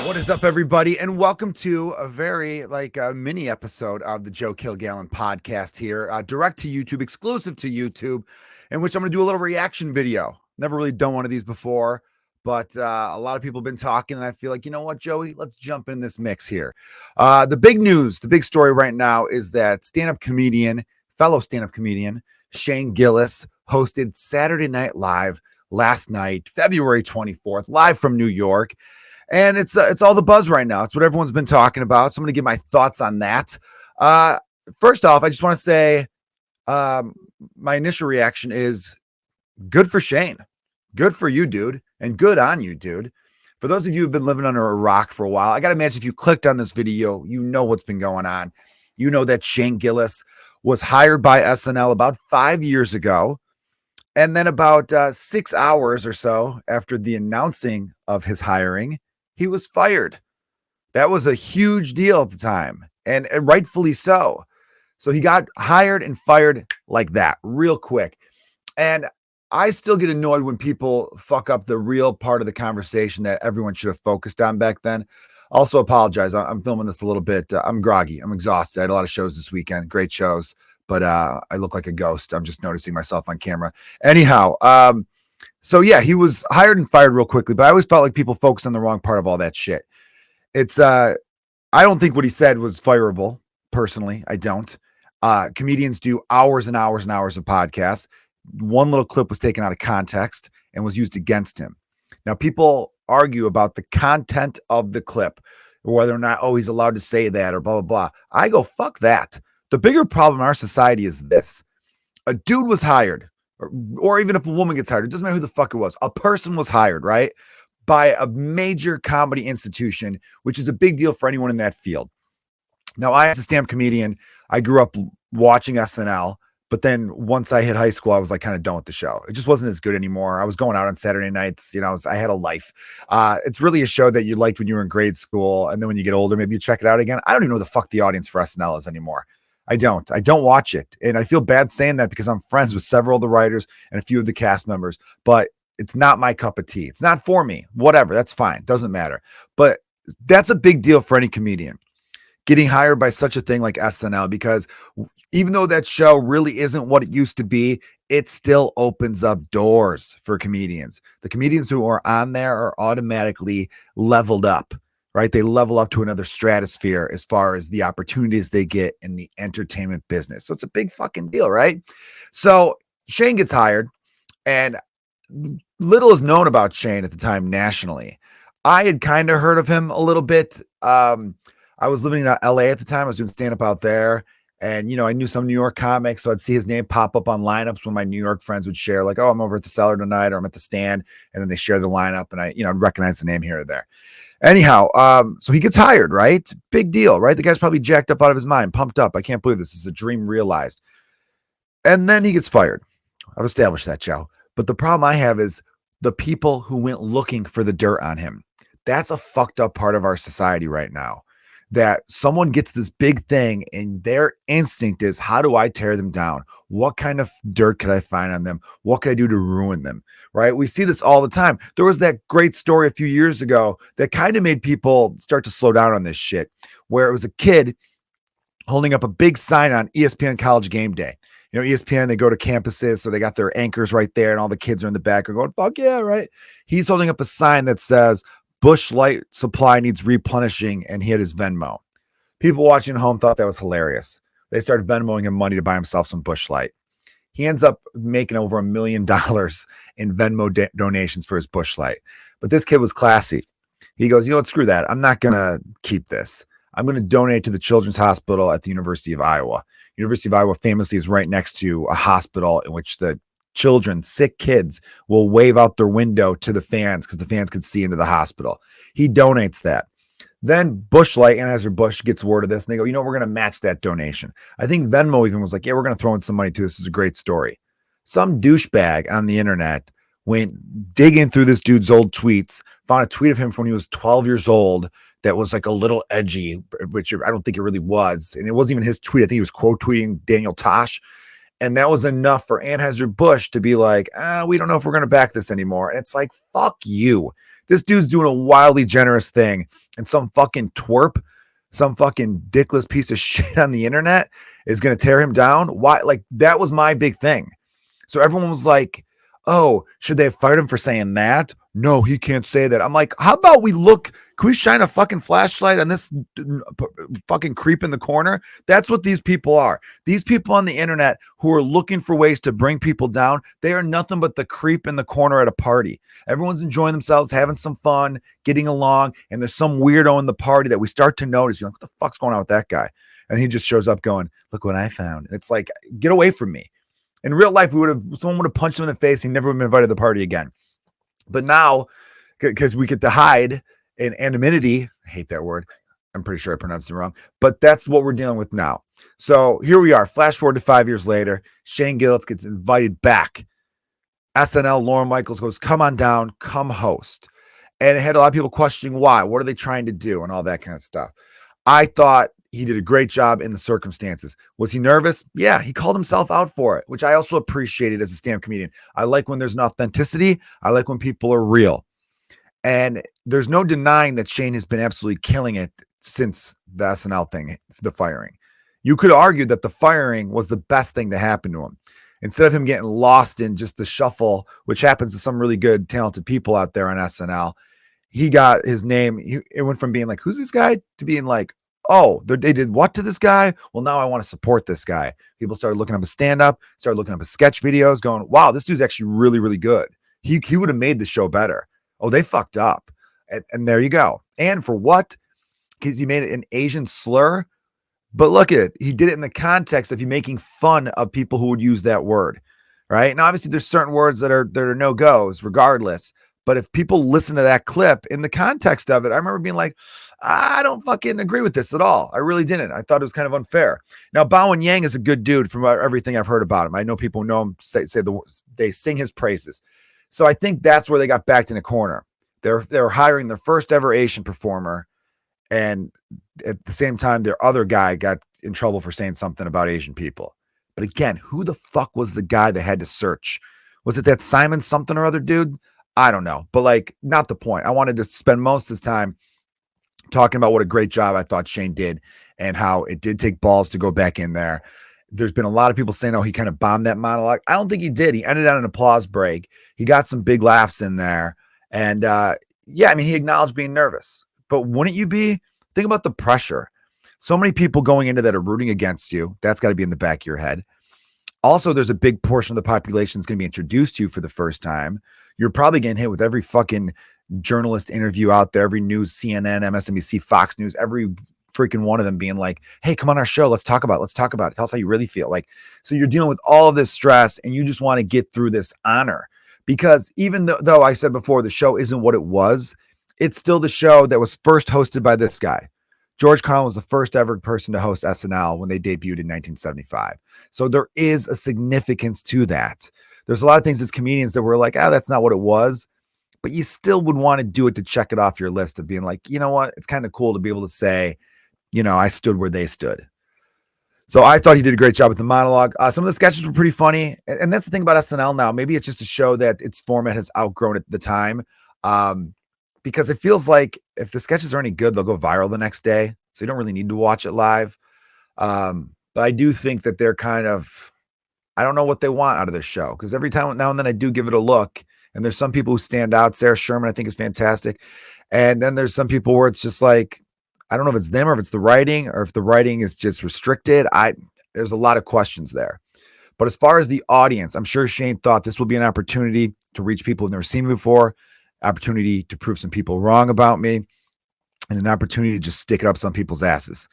What is up, everybody, and welcome to a very mini episode of the Joe Kilgallon podcast here, direct to YouTube, exclusive to YouTube, in which I'm going to do a little reaction video. Never really done one of these before, but a lot of people have been talking, and I feel like, you know what, Joey, let's jump in this mix here. The big news, the big story right now is that fellow stand-up comedian, Shane Gillis hosted Saturday Night Live last night, February 24th, live from New York. And it's all the buzz right now. It's what everyone's been talking about. So I'm going to give my thoughts on that. First off, I just want to say my initial reaction is good for Shane. Good for you, dude. And good on you, dude. For those of you who've been living under a rock for a while, I got to imagine if you clicked on this video, you know what's been going on. You know that Shane Gillis was hired by SNL about 5 years ago. And then about 6 hours or so after the announcing of his hiring, he was fired. That was a huge deal at the time, and rightfully so. So he got hired and fired like that real quick. And I still get annoyed when people fuck up the real part of the conversation that everyone should have focused on back then. Also apologize. I'm filming this a little bit. I'm groggy. I'm exhausted. I had a lot of shows this weekend, great shows, but I look like a ghost. I'm just noticing myself on camera. Anyhow, so yeah, he was hired and fired real quickly, but I always felt like people focused on the wrong part of all that shit. It's I don't think what he said was fireable. Personally, I don't. Comedians do hours and hours and hours of podcasts. One little clip was taken out of context and was used against him. Now, people argue about the content of the clip, whether or not, oh, he's allowed to say that or blah, blah, blah. I go, fuck that. The bigger problem in our society is this. A dude was hired. Or even if a woman gets hired, it doesn't matter who the fuck it was. A person was hired, right? By a major comedy institution, which is a big deal for anyone in that field. Now, I, as a stand-up comedian, I grew up watching SNL, but then once I hit high school, I was like kind of done with the show. It just wasn't as good anymore. I was going out on Saturday nights. You know, I had a life. It's really a show that you liked when you were in grade school. And then when you get older, maybe you check it out again. I don't even know who the fuck the audience for SNL is anymore. I don't watch it. And I feel bad saying that because I'm friends with several of the writers and a few of the cast members, but it's not my cup of tea. It's not for me. Whatever. That's fine. Doesn't matter. But that's a big deal for any comedian getting hired by such a thing like SNL, because even though that show really isn't what it used to be, it still opens up doors for comedians. The comedians who are on there are automatically leveled up. Right? They level up to another stratosphere as far as the opportunities they get in the entertainment business. So it's a big fucking deal, right? So Shane gets hired, and little is known about Shane at the time nationally. I had kind of heard of him a little bit. I was living in LA at the time. I was doing stand-up out there. And, you know, I knew some New York comics, so I'd see his name pop up on lineups when my New York friends would share, like, oh, I'm over at the Cellar tonight, or I'm at the Stand. And then they share the lineup, and I, you know, recognize the name here or there. Anyhow, so he gets hired, right? Big deal, right? The guy's probably jacked up out of his mind, pumped up. I can't believe this is a dream realized. And then he gets fired. I've established that, Joe. But the problem I have is the people who went looking for the dirt on him. That's a fucked up part of our society right now. That someone gets this big thing and their instinct is, how do I tear them down? What kind of dirt could I find on them? What can I do to ruin them? Right? We see this all the time. There was that great story a few years ago that kind of made people start to slow down on this shit, where it was a kid holding up a big sign on ESPN College Game Day. You know, ESPN, they go to campuses, so they got their anchors right there, and all the kids are in the back are going, fuck yeah, right? He's holding up a sign that says, Busch Light supply needs replenishing, and he had his Venmo. People watching at home thought that was hilarious. They started Venmoing him money to buy himself some Busch Light. He ends up making over $1 million in Venmo donations for his Busch Light. But this kid was classy. He goes, you know what, screw that. I'm not going to keep this. I'm going to donate to the Children's Hospital at the University of Iowa. University of Iowa famously is right next to a hospital in which the children, sick kids, will wave out their window to the fans because the fans can see into the hospital. He donates that. Then Busch Light, Anheuser-Busch, gets word of this, and they go, you know, we're going to match that donation. I think Venmo even was like, yeah, we're going to throw in some money too. This is a great story. Some douchebag on the internet went digging through this dude's old tweets, found a tweet of him from when he was 12 years old that was like a little edgy, which I don't think it really was. And it wasn't even his tweet. I think he was quote tweeting Daniel Tosh. And that was enough for Anheuser-Busch to be like, we don't know if we're going to back this anymore. And it's like, fuck you. This dude's doing a wildly generous thing, and some fucking twerp, some fucking dickless piece of shit on the internet is going to tear him down. Why? Like, that was my big thing. So everyone was like, oh, should they have fired him for saying that? No, he can't say that. I'm like, how about we look? Can we shine a fucking flashlight on this fucking creep in the corner? That's what these people are. These people on the internet who are looking for ways to bring people down, they are nothing but the creep in the corner at a party. Everyone's enjoying themselves, having some fun, getting along, and there's some weirdo in the party that we start to notice. You're like, what the fuck's going on with that guy? And he just shows up going, look what I found. And it's like, get away from me. In real life, someone would have punched him in the face. He never would have been invited to the party again. But now, because we get to hide in anonymity, I hate that word. I'm pretty sure I pronounced it wrong, but that's what we're dealing with now. So here we are. Flash forward to 5 years later. Shane Gillis gets invited back. SNL, Lauren Michaels goes, come on down, come host. And it had a lot of people questioning why. What are they trying to do? And all that kind of stuff. I thought he did a great job in the circumstances. Was he nervous? Yeah, he called himself out for it, which I also appreciated as a stand-up comedian. I like when there's an authenticity. I like when people are real. And there's no denying that Shane has been absolutely killing it since the SNL thing, the firing. You could argue that the firing was the best thing to happen to him. Instead of him getting lost in just the shuffle, which happens to some really good, talented people out there on SNL, he got his name. It went from being like, who's this guy? To being like, oh, they did what to this guy? Well, now I want to support this guy. People started looking up his stand-up, started looking up his sketch videos, going, wow, this dude's actually really, really good. He would have made the show better. Oh, they fucked up. And there you go. And for what? Because he made it an Asian slur. But look at it. He did it in the context of you making fun of people who would use that word, right? And obviously there's certain words that are no-goes regardless. But if people listen to that clip in the context of it, I remember being like, I don't fucking agree with this at all. I really didn't. I thought it was kind of unfair. Now, Bowen Yang is a good dude from everything I've heard about him. I know people know him, they sing his praises. So I think that's where they got backed in a corner. They're hiring their first ever Asian performer. And at the same time, their other guy got in trouble for saying something about Asian people. But again, who the fuck was the guy that had to search? Was it that Simon something or other dude? I don't know. But like, not the point. I wanted to spend most of this time talking about what a great job I thought Shane did and how it did take balls to go back in there. There's been a lot of people saying, oh, he kind of bombed that monologue. I don't think he did. He ended on an applause break. He got some big laughs in there. And yeah, I mean, he acknowledged being nervous. But wouldn't you be? Think about the pressure. So many people going into that are rooting against you. That's got to be in the back of your head. Also, there's a big portion of the population that's going to be introduced to you for the first time. You're probably getting hit with every fucking journalist interview out there, every news, CNN, MSNBC, Fox News, every freaking one of them being like, hey, come on our show. Let's talk about it. Tell us how you really feel. Like, so you're dealing with all of this stress and you just want to get through this honor. Because even though I said before, the show isn't what it was, it's still the show that was first hosted by this guy. George Carlin was the first ever person to host SNL when they debuted in 1975. So there is a significance to that. There's a lot of things as comedians that were like, that's not what it was. But you still would want to do it to check it off your list of being like, you know what? It's kind of cool to be able to say, I stood where they stood. So I thought he did a great job with the monologue. Some of the sketches were pretty funny. And that's the thing about SNL now. Maybe it's just a show that its format has outgrown at the time. Because it feels like if the sketches are any good, they'll go viral the next day. So you don't really need to watch it live. But I do think that they're kind of, I don't know what they want out of this show. Because every time now and then I do give it a look. And there's some people who stand out. Sarah Sherman, I think, is fantastic. And then there's some people where it's just like, I don't know if it's them or if it's the writing or if the writing is just restricted. There's a lot of questions there. But as far as the audience, I'm sure Shane thought this will be an opportunity to reach people who've never seen me before, opportunity to prove some people wrong about me, and an opportunity to just stick it up some people's asses,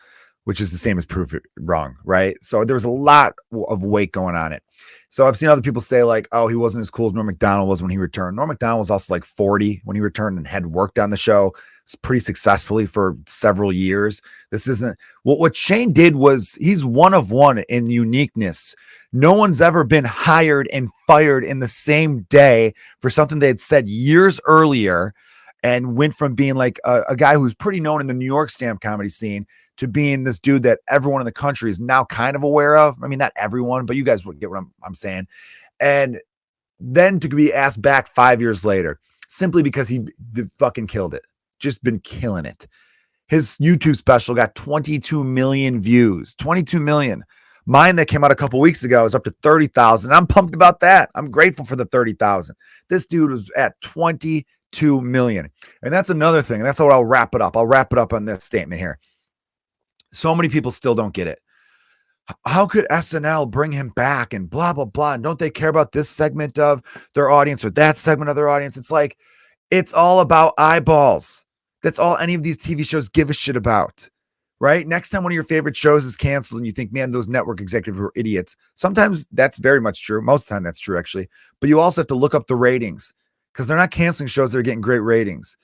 which is the same as prove it wrong, right? So there was a lot of weight going on it. So I've seen other people say like, oh, he wasn't as cool as Norm Macdonald was when he returned. Norm Macdonald was also like 40 when he returned and had worked on the show pretty successfully for several years. This isn't what Shane did was he's one of one in uniqueness. No one's ever been hired and fired in the same day for something they had said years earlier and went from being like a guy who's pretty known in the New York stand-up comedy scene to being this dude that everyone in the country is now kind of aware of. I mean, not everyone, but you guys would get what I'm saying. And then to be asked back 5 years later. simply because he fucking killed it. Just been killing it. His YouTube special got 22 million views. 22 million. Mine that came out a couple weeks ago is up to 30,000. I'm pumped about that. I'm grateful for the 30,000. This dude was at 22 million. And that's another thing. That's how I'll wrap it up. I'll wrap it up on this statement here. So many people still don't get it. How could SNL bring him back and blah, blah, blah? And don't they care about this segment of their audience or that segment of their audience? It's like, it's all about eyeballs. That's all any of these TV shows give a shit about, right? Next time one of your favorite shows is canceled and you think, man, those network executives were idiots. Sometimes that's very much true. Most of the time that's true, actually. But you also have to look up the ratings because they're not canceling shows that are getting great ratings.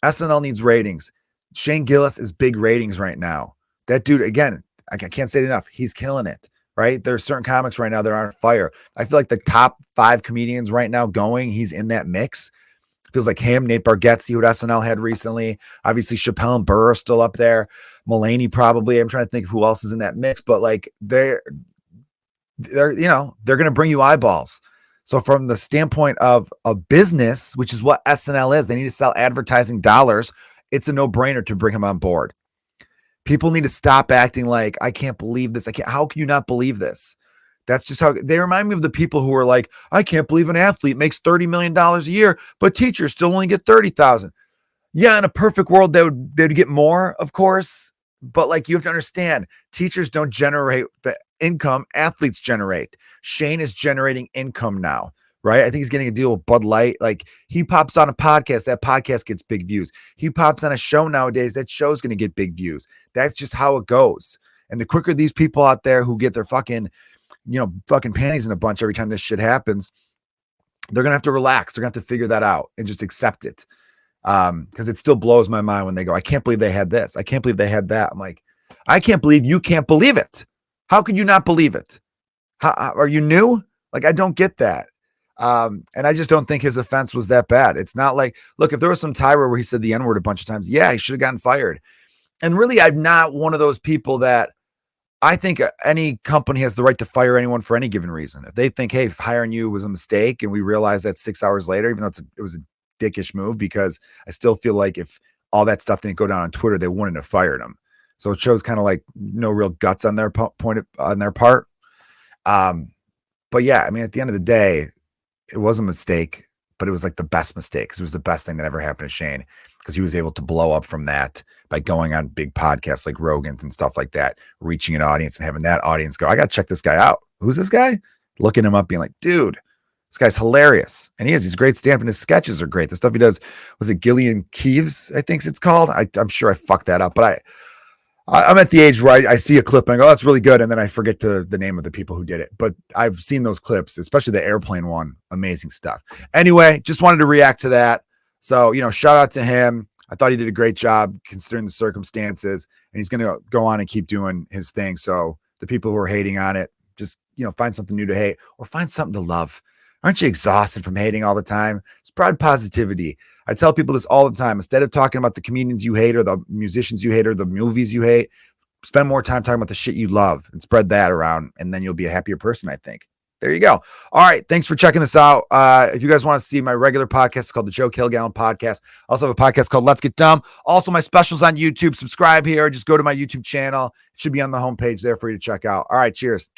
SNL needs ratings. Shane Gillis is big ratings right now. That dude, again, I can't say it enough. He's killing it, right? There's certain comics right now that are on fire. I feel like the top 5 comedians right now going, he's in that mix. Feels like him, Nate Bargatze, who SNL had recently. Obviously, Chappelle and Burr are still up there. Mulaney probably. I'm trying to think of who else is in that mix, but like they're going to bring you eyeballs. So from the standpoint of a business, which is what SNL is, they need to sell advertising dollars. It's a no-brainer to bring him on board. People need to stop acting like, I can't believe this. How can you not believe this? That's just how they remind me of the people who are like, I can't believe an athlete makes $30 million a year, but teachers still only get 30,000. Yeah. In a perfect world, they'd get more, of course. But like, you have to understand, teachers don't generate the income athletes generate. Shane is generating income now, right? I think he's getting a deal with Bud Light. Like, he pops on a podcast, that podcast gets big views. He pops on a show nowadays, that show's going to get big views. That's just how it goes. And the quicker these people out there who get their fucking panties in a bunch every time this shit happens, they're going to have to relax. They're going to have to figure that out and just accept it. Because it still blows my mind when they go, I can't believe they had this. I can't believe they had that. I'm like, I can't believe you can't believe it. How could you not believe it? How are you new? Like, I don't get that. And I just don't think his offense was that bad. It's not like, look, if there was some tirade where he said the N-word a bunch of times, yeah, he should have gotten fired. And really, I'm not one of those people that I think any company has the right to fire anyone for any given reason. If they think, hey, hiring you was a mistake, and we realize that 6 hours later, even though it was a dickish move, because I still feel like if all that stuff didn't go down on Twitter, they wouldn't have fired him. So it shows kind of like no real guts on their on their part. But yeah, I mean, at the end of the day, it was a mistake, but it was like the best mistake, because it was the best thing that ever happened to Shane, because he was able to blow up from that by going on big podcasts like Rogan's and stuff like that, reaching an audience and having that audience go, I got to check this guy out. Who's this guy? Looking him up, being like, dude, this guy's hilarious. And he's great stand-up, and his sketches are great. The stuff he does, was it Gillian Keeves, I think it's called? I'm sure I fucked that up, but I'm at the age where I see a clip and I go, oh, that's really good. And then I forget the name of the people who did it. But I've seen those clips, especially the airplane one. Amazing stuff. Anyway, just wanted to react to that. So, shout out to him. I thought he did a great job considering the circumstances, and he's going to go on and keep doing his thing. So the people who are hating on it, just, find something new to hate or find something to love. Aren't you exhausted from hating all the time? Spread positivity. I tell people this all the time. Instead of talking about the comedians you hate or the musicians you hate or the movies you hate, spend more time talking about the shit you love and spread that around, and then you'll be a happier person, I think. There you go. All right. Thanks for checking this out. If you guys want to see my regular podcast, it's called the Joe Kilgallon Podcast. I also have a podcast called Let's Get Dumb. Also, my specials on YouTube. Subscribe here. Just go to my YouTube channel. It should be on the homepage there for you to check out. All right. Cheers.